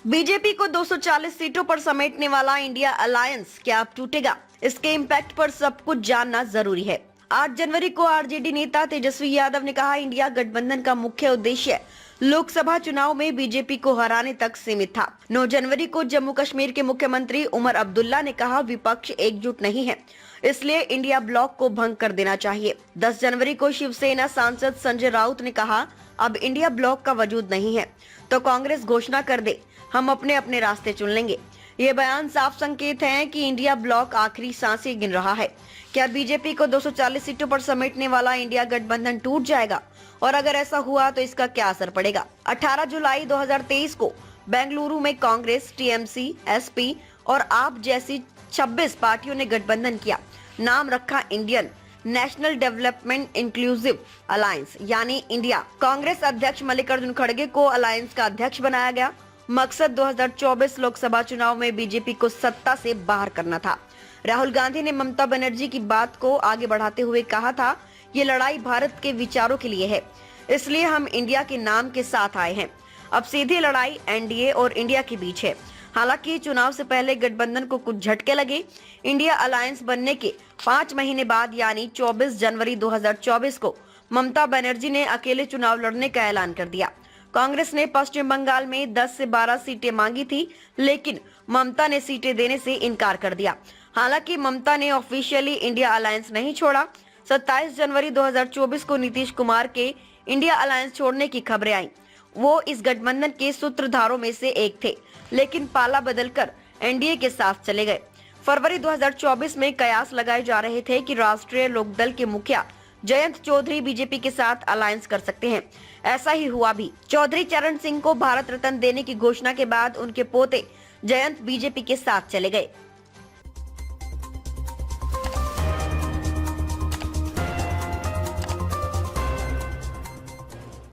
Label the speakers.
Speaker 1: BJP को 240 सीटों पर समेटने वाला इंडिया अलायंस क्या अब टूटेगा? इसके इम्पैक्ट पर सब कुछ जानना जरूरी है। 8 जनवरी को आरजेडी नेता तेजस्वी यादव ने कहा, इंडिया गठबंधन का मुख्य उद्देश्य लोकसभा चुनाव में बीजेपी को हराने तक सीमित था। 9 जनवरी को जम्मू कश्मीर के मुख्यमंत्री उमर अब्दुल्ला ने कहा, विपक्ष एकजुट नहीं है, इसलिए इंडिया ब्लॉक को भंग कर देना चाहिए। 10 जनवरी को शिवसेना सांसद संजय राउत ने कहा, अब इंडिया ब्लॉक का वजूद नहीं है तो कांग्रेस घोषणा कर दे, हम अपने अपने रास्ते चुन लेंगे। ये बयान साफ संकेत है कि इंडिया ब्लॉक आखिरी सांसें गिन रहा है। क्या बीजेपी को 240 सीटों पर समेटने वाला इंडिया गठबंधन टूट जाएगा? और अगर ऐसा हुआ तो इसका क्या असर पड़ेगा? 18 जुलाई 2023 को बेंगलुरु में कांग्रेस, टीएमसी, एसपी और आप जैसी 26 पार्टियों ने गठबंधन किया। नाम रखा Indian national development inclusive alliance यानी इंडिया। कांग्रेस अध्यक्ष मल्लिकार्जुन खड़गे को अलायंस का अध्यक्ष बनाया गया। मकसद 2024 लोकसभा चुनाव में बीजेपी को सत्ता से बाहर करना था। राहुल गांधी ने ममता बनर्जी की बात को आगे बढ़ाते हुए कहा था, ये लड़ाई भारत के विचारों के लिए है, इसलिए हम इंडिया के नाम के साथ आए हैं। अब सीधी लड़ाई एनडीए और इंडिया के बीच है। हालांकि चुनाव से पहले गठबंधन को कुछ झटके लगे। इंडिया अलायंस बनने के 5 महीने बाद यानी 24 जनवरी 2024 को ममता बनर्जी ने अकेले चुनाव लड़ने का ऐलान कर दिया। कांग्रेस ने पश्चिम बंगाल में 10 से 12 सीटें मांगी थी, लेकिन ममता ने सीटें देने से इनकार कर दिया। हालांकि ममता ने ऑफिशियली इंडिया अलायंस नहीं छोड़ा। 27 जनवरी 2024 को नीतीश कुमार के इंडिया अलायंस छोड़ने की खबरें आई। वो इस गठबंधन के सूत्रधारों में से एक थे, लेकिन पाला बदलकर एनडीए के साथ चले गए। फरवरी 2024 में कयास लगाए जा रहे थे कि राष्ट्रीय लोकदल के मुखिया जयंत चौधरी बीजेपी के साथ अलायंस कर सकते हैं। ऐसा ही हुआ भी। चौधरी चरण सिंह को भारत रत्न देने की घोषणा के बाद उनके पोते जयंत बीजेपी के साथ चले गए।